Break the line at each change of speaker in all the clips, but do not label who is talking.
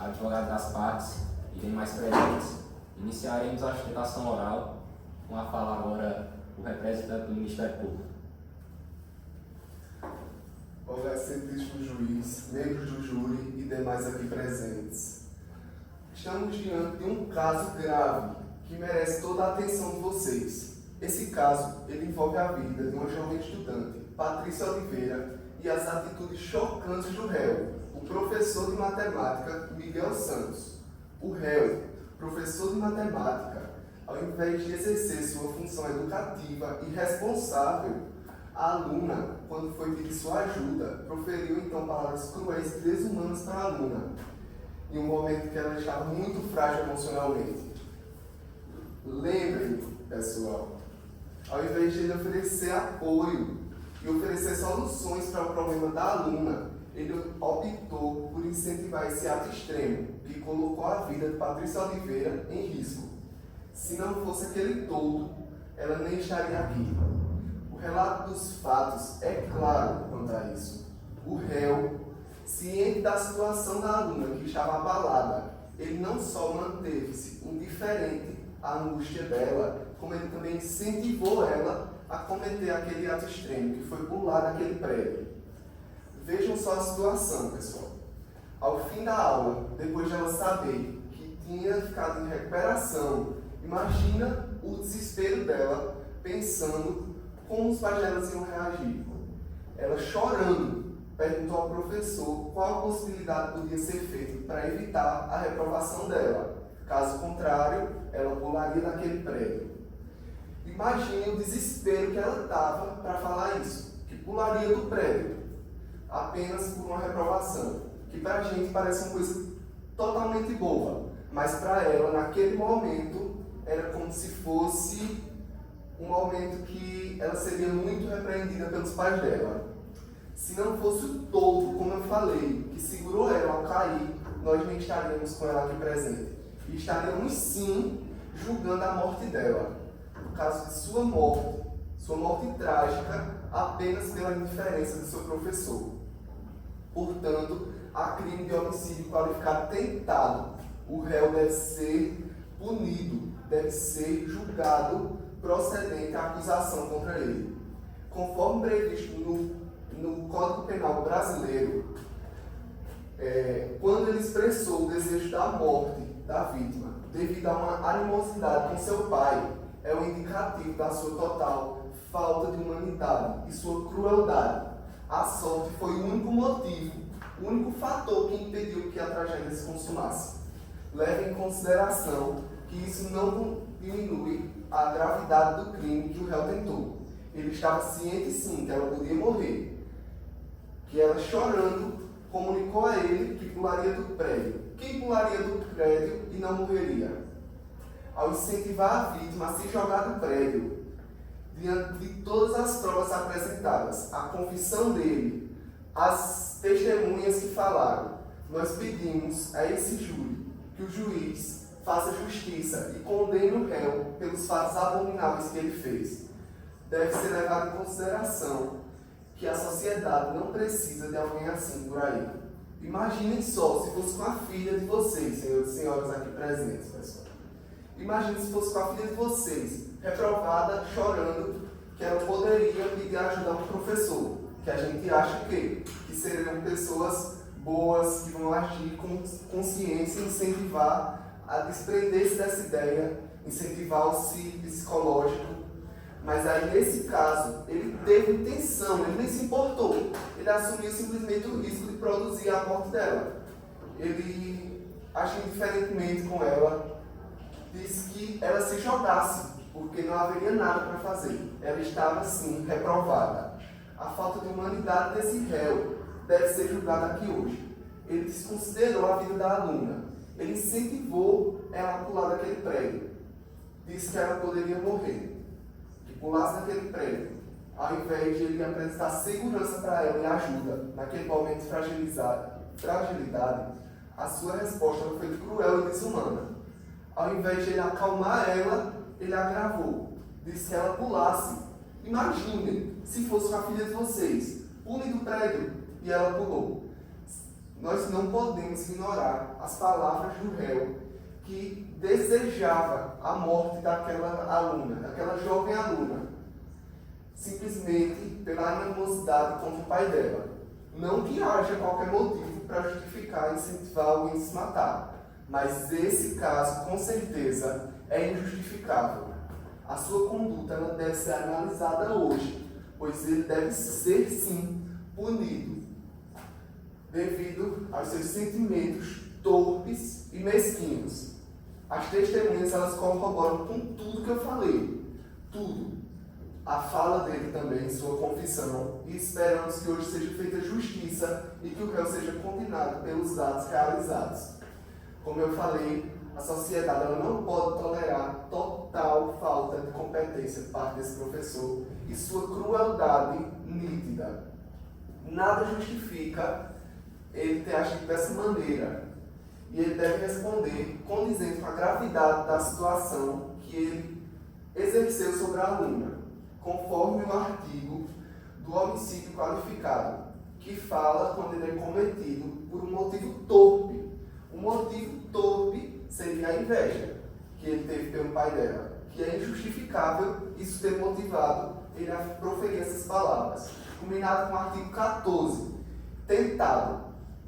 advogados das partes e demais presentes. Iniciaremos a sustentação oral, com a fala agora o representante do Ministério Público.
Olá, excelentíssimo juiz, membros do júri e demais aqui presentes. Estamos diante de um caso grave que merece toda a atenção de vocês. Esse caso, ele envolve a vida de uma jovem estudante, Patrícia Oliveira, e as atitudes chocantes do réu, o professor de matemática Miguel Santos. O réu, professor de matemática, ao invés de exercer sua função educativa e responsável, a aluna, quando foi pedir sua ajuda, proferiu então palavras cruéis e desumanas para a aluna, em um momento que ela estava muito frágil emocionalmente. Lembrem, pessoal, ao invés de ele oferecer apoio e oferecer soluções para o problema da aluna, ele optou por incentivar esse ato extremo, que colocou a vida de Patrícia Oliveira em risco. Se não fosse aquele todo, ela nem estaria aqui. O relato dos fatos é claro quanto a isso. O réu, ciente da situação da aluna que estava abalada, ele não só manteve-se indiferente à angústia dela, como ele também incentivou ela a cometer aquele ato extremo, que foi pular daquele prédio. Vejam só a situação, pessoal. Ao fim da aula, depois de ela saber que tinha ficado em recuperação, imagina o desespero dela, pensando como os pais delas iam reagir. Ela, chorando, perguntou ao professor qual a possibilidade podia ser feita para evitar a reprovação dela. Caso contrário, ela pularia daquele prédio. Imagine o desespero que ela estava para falar isso, que pularia do prédio, apenas por uma reprovação, que para a gente parece uma coisa totalmente boba, mas para ela, naquele momento, era como se fosse um momento que ela seria muito repreendida pelos pais dela. Se não fosse o todo, como eu falei, que segurou ela ao cair, nós nem estaríamos com ela aqui presente. E estaríamos sim julgando a morte dela. No caso de sua morte trágica, apenas pela indiferença do seu professor. Portanto, há crime de homicídio qualificado tentado. O réu deve ser punido, deve ser julgado procedente à acusação contra ele. Conforme previsto no Código Penal brasileiro, quando ele expressou o desejo da morte da vítima devido a uma animosidade com seu pai, é um indicativo da sua total falta de humanidade e sua crueldade. A sorte foi o único motivo, o único fator que impediu que a tragédia se consumasse. Leve em consideração que isso não diminui a gravidade do crime que o réu tentou. Ele estava ciente sim que ela podia morrer, que ela, chorando, comunicou a ele que pularia do prédio. Quem pularia do prédio e não morreria? Ao incentivar a vítima a se jogar do prédio, diante de todas as provas apresentadas, a confissão dele, as testemunhas que falaram, nós pedimos a esse júri que o juiz faça justiça e condene o réu pelos fatos abomináveis que ele fez. Deve ser levado em consideração que a sociedade não precisa de alguém assim por aí. Imaginem só se fosse com a filha de vocês, senhores e senhoras aqui presentes, pessoal. Imagine se fosse com a filha de vocês, reprovada, chorando, que ela poderia pedir ajuda a um professor, que a gente acha que seriam pessoas boas, que vão agir com consciência e incentivar a desprender-se dessa ideia, incentivar o auxílio psicológico. Mas aí, nesse caso, ele teve intenção, ele nem se importou. Ele assumiu simplesmente o risco de produzir a morte dela. Ele agiu indiferentemente com ela, disse que ela se jogasse, porque não haveria nada para fazer. Ela estava, sim, reprovada. A falta de humanidade desse réu deve ser julgada aqui hoje. Ele desconsiderou a vida da aluna. Ele incentivou ela a pular daquele prédio. Disse que ela poderia morrer, que pulasse daquele prédio, ao invés de ele apresentar segurança para ela e ajuda naquele momento de fragilidade, a sua resposta foi cruel e desumana. Ao invés de ele acalmar ela, ele agravou. Disse que ela pulasse. Imaginem, se fosse com a filha de vocês, pule do prédio, e ela pulou. nós não podemos ignorar as palavras do réu que desejava a morte daquela aluna, daquela jovem aluna, simplesmente pela animosidade contra o pai dela. Não que haja qualquer motivo para justificar e incentivar alguém a se matar, mas esse caso, com certeza, é injustificável. A sua conduta ela deve ser analisada hoje, pois ele deve ser, sim, punido, devido aos seus sentimentos torpes e mesquinhos. As testemunhas elas corroboram com tudo que eu falei, tudo. A fala dele também, sua confissão, e esperamos que hoje seja feita justiça e que o réu seja condenado pelos atos realizados. Como eu falei, a sociedade ela não pode tolerar total falta de competência por parte desse professor e sua crueldade nítida. Nada justifica ele ter agido dessa maneira. E ele deve responder condizente com a gravidade da situação que ele exerceu sobre a aluna, conforme o artigo do homicídio qualificado, que fala quando ele é cometido por um motivo torpe. O motivo torpe seria a inveja que ele teve pelo pai dela, que é injustificável isso ter motivado ele a proferir essas palavras. Combinado com o artigo 14, tentado,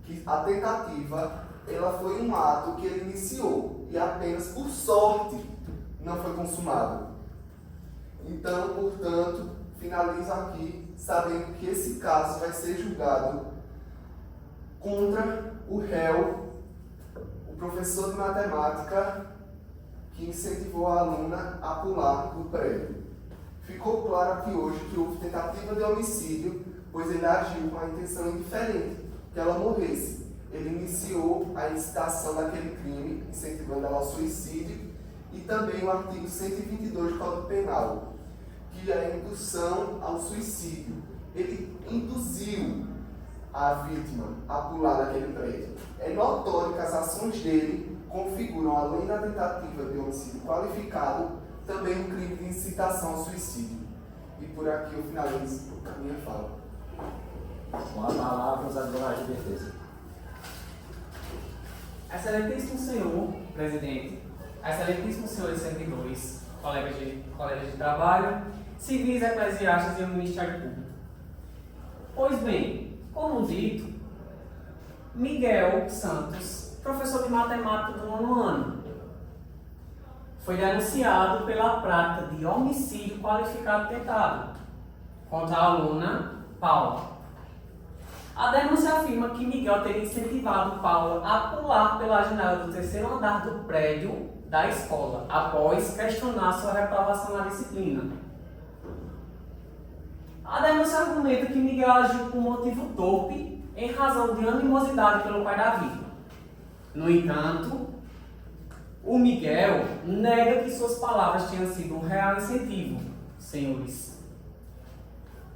que a tentativa ela foi um ato que ele iniciou e apenas por sorte não foi consumado. Então, portanto, finalizo aqui sabendo que esse caso vai ser julgado contra o réu, o professor de matemática que incentivou a aluna a pular do prédio. Ficou claro aqui hoje que houve tentativa de homicídio, pois ele agiu com a intenção indiferente, que ela morresse. Ele iniciou a incitação daquele crime, incentivando ela ao suicídio, e também o artigo 122 do Código Penal, que é a indução ao suicídio. Ele induziu a vítima a pular daquele prédio. É notório que as ações dele configuram, além da tentativa de homicídio qualificado, também um crime de incitação ao suicídio. E por aqui eu finalizo a minha fala.
Com a palavra, os advogados de defesa.
Excelentíssimo senhor presidente, excelentíssimo senhores servidores, colegas de trabalho, civis, eclesiásticos e o Ministério Público. Pois bem, como dito, Miguel Santos, professor de matemática do 9º ano, foi denunciado pela prática de homicídio qualificado tentado contra a aluna Paula. A denúncia afirma que Miguel teria incentivado Paula a pular pela janela do 3º andar do prédio da escola, após questionar sua reprovação na disciplina. A denúncia argumenta que Miguel agiu por motivo torpe, em razão de animosidade pelo pai da vítima. No entanto, o Miguel nega que suas palavras tenham sido um real incentivo, senhores.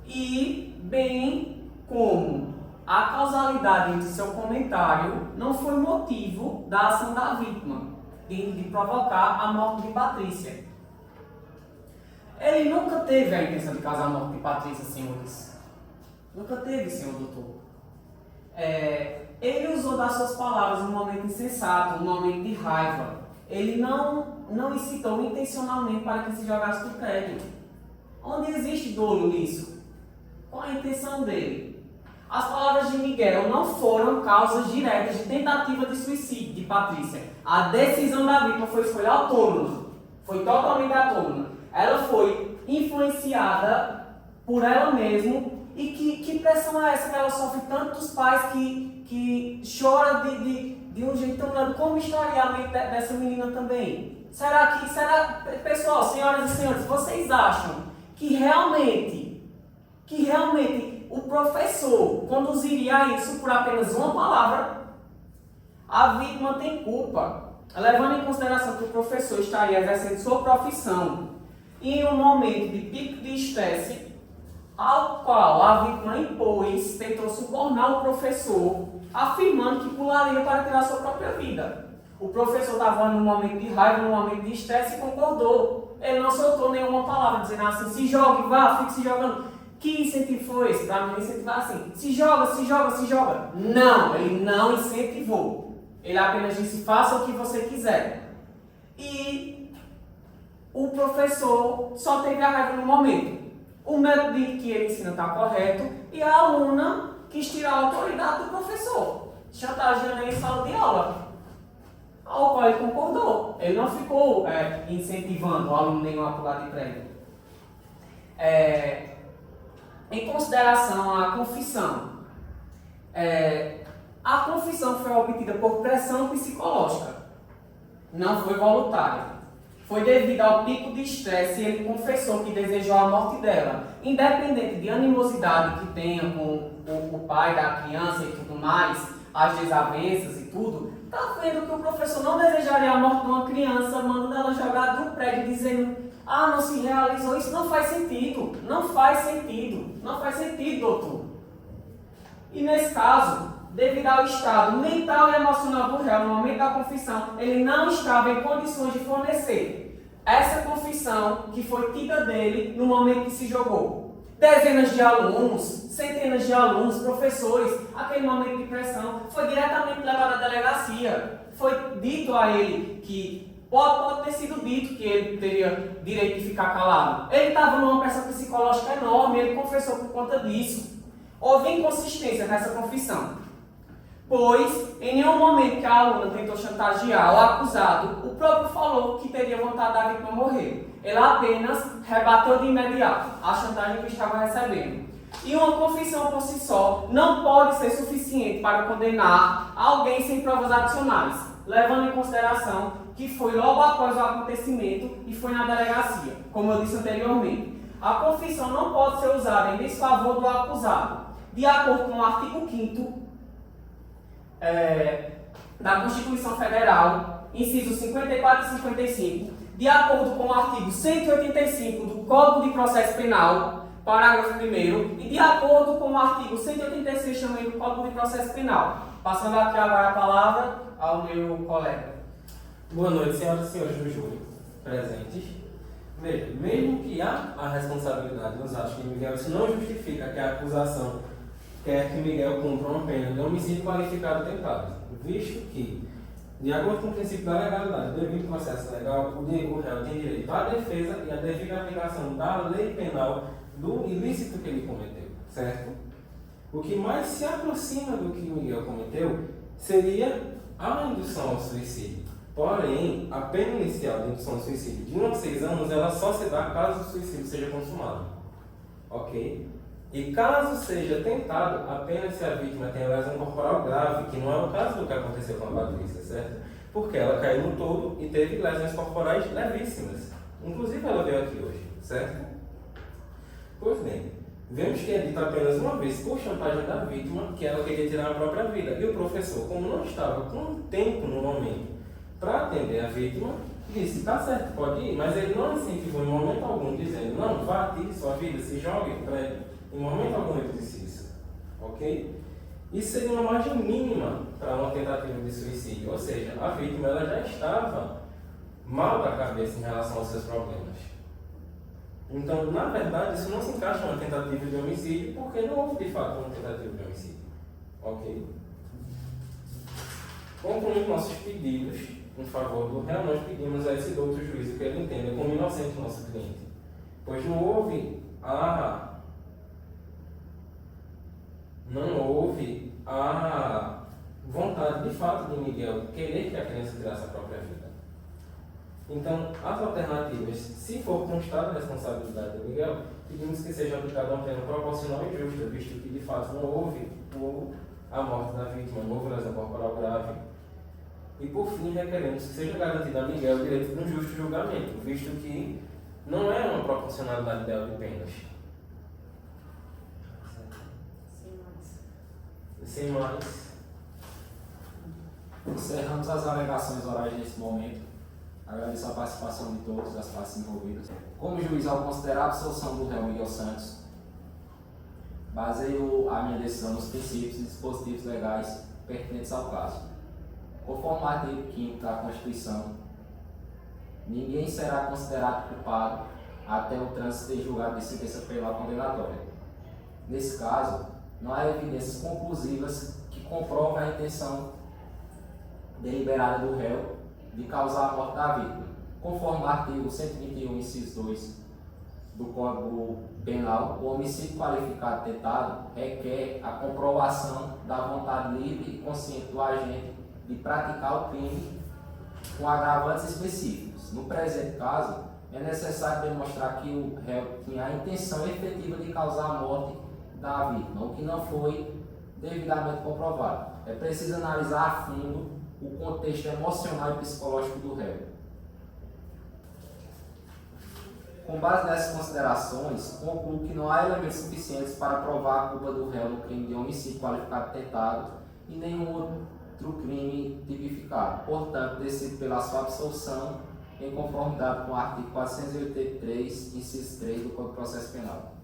E, bem como a causalidade entre seu comentário não foi motivo da ação da vítima, de provocar a morte de Patrícia. Ele nunca teve a intenção de causar a morte de Patrícia, senhores. Nunca teve, senhor doutor. Ele usou das suas palavras um momento insensato, um momento de raiva. Ele não incitou intencionalmente para que se jogasse do prédio. Onde existe dolo nisso? Qual a intenção dele? As palavras de Miguel não foram causas diretas de tentativa de suicídio de Patrícia. A decisão da vítima foi escolha autônoma. Foi totalmente autônoma. Ela foi influenciada por ela mesma. E que pressão é essa que ela sofre tanto dos pais que chora de um jeito tão grande? Como estaria a mente dessa menina também? Será, pessoal, senhoras e senhores, vocês acham que realmente o professor conduziria isso por apenas uma palavra? A vítima tem culpa, levando em consideração que o professor estaria exercendo sua profissão em um momento de pico de estresse, ao qual a vítima impôs, tentou subornar o professor, afirmando que pularia para tirar sua própria vida. O professor estava num momento de raiva, num momento de estresse e concordou. Ele não soltou nenhuma palavra, dizendo assim, se jogue, vá, fique se jogando. Que incentivo foi esse? Para mim incentivar assim, se joga, se joga, se joga. Não, ele não incentivou. Ele apenas disse, faça o que você quiser. E o professor só teve a raiva no momento. O método que ele ensina está correto e a aluna quis tirar a autoridade do professor, chantageando ele em sala de aula. Ao qual ele concordou. Ele não ficou incentivando o aluno nenhum a pular de prédio. Em consideração à confissão, a confissão foi obtida por pressão psicológica, não foi voluntária. Foi devido ao pico de estresse e ele confessou que desejou a morte dela. Independente de animosidade que tenha com o pai da criança e tudo mais, as desavenças e tudo, tá vendo que o professor não desejaria a morte de uma criança, mandando ela jogar de um prédio, dizendo, não se realizou, isso não faz sentido, não faz sentido, não faz sentido, doutor. E nesse caso, devido ao estado mental e emocional do réu no momento da confissão, ele não estava em condições de fornecer essa confissão que foi tida dele no momento que se jogou. Dezenas de alunos, centenas de alunos, professores, aquele momento de pressão, foi diretamente levado à delegacia. Foi dito a ele que, pode ter sido dito que ele teria direito de ficar calado. Ele estava numa pressão psicológica enorme, ele confessou por conta disso. Houve inconsistência nessa confissão. Pois, em nenhum momento que a aluna tentou chantagear o acusado, o próprio falou que teria vontade da vítima morrer. Ele apenas rebateu de imediato a chantagem que estava recebendo. E uma confissão por si só não pode ser suficiente para condenar alguém sem provas adicionais, levando em consideração que foi logo após o acontecimento e foi na delegacia, como eu disse anteriormente. A confissão não pode ser usada em desfavor do acusado, de acordo com o artigo 5º da Constituição Federal, incisos 54 e 55, de acordo com o artigo 185 do Código de Processo Penal, parágrafo 1º, e de acordo com o artigo 186 também do Código de Processo Penal. Passando aqui agora a palavra ao meu colega.
Boa noite, senhoras e senhores do júri presentes. Veja, mesmo que há a responsabilidade nos atos de Miguel, isso não justifica que a acusação quer que Miguel cumpra uma pena de homicídio qualificado tentado, visto que, de acordo com o princípio da legalidade do devido processo legal, o réu tem direito à defesa e à devida aplicação da lei penal do ilícito que ele cometeu, certo? O que mais se aproxima do que Miguel cometeu seria a indução ao suicídio. Porém, a pena inicial de indução ao suicídio de 1 a 6 anos, ela só se dá caso o suicídio seja consumado. Ok? E caso seja tentado, apenas se a vítima tem lesão corporal grave, que não é o caso do que aconteceu com a Patrícia, certo? Porque ela caiu no todo e teve lesões corporais levíssimas. Inclusive ela veio aqui hoje, certo? Pois bem, vemos que é dito apenas uma vez por chantagem da vítima que ela queria tirar a própria vida. E o professor, como não estava com tempo no momento para atender a vítima, disse, tá certo, pode ir, mas ele não incentivou em momento algum, dizendo, não, vá, tire sua vida, se jogue, em momento algum ele disse isso, ok? Isso seria uma margem mínima para uma tentativa de suicídio, ou seja, a vítima ela já estava mal da cabeça em relação aos seus problemas. Então, na verdade, isso não se encaixa numa tentativa de homicídio, porque não houve de fato uma tentativa de homicídio, ok? Concluindo nossos pedidos em favor do réu, nós pedimos a esse douto juízo que ele entenda como inocente o nosso cliente, pois não houve a vontade de fato de Miguel querer que a criança tirasse a própria vida. Então, as alternativas, se for constada a responsabilidade de Miguel, pedimos que seja aplicada uma pena proporcional e justa, visto que de fato não houve a morte da vítima, não houve lesão corporal grave. E por fim, requeremos que seja garantido a Miguel o direito de um justo julgamento, visto que não é uma proporcionalidade ideal de penas. Sem mais.
Encerramos as alegações orais nesse momento. Agradeço a participação de todas as partes envolvidas. Como juiz, ao considerar a absolução do réu Miguel Santos, baseio a minha decisão nos princípios e dispositivos legais pertinentes ao caso. Conforme o artigo 5º da Constituição, ninguém será considerado culpado até o trânsito de julgado de sentença penal condenatória. Nesse caso, não há evidências conclusivas que comprovam a intenção deliberada do réu de causar a morte da vítima. Conforme o artigo 121, inciso 2 do Código Penal, o homicídio qualificado tentado requer a comprovação da vontade livre e consciente do agente de praticar o crime com agravantes específicos. No presente caso, é necessário demonstrar que o réu tinha a intenção efetiva de causar a morte da vítima, o que não foi devidamente comprovado. É preciso analisar a fundo o contexto emocional e psicológico do réu. Com base nessas considerações, concluo que não há elementos suficientes para provar a culpa do réu no crime de homicídio qualificado tentado e nenhum outro crime tipificado. Portanto, decido pela sua absolução em conformidade com o artigo 483, inciso 3 do Código de Processo Penal.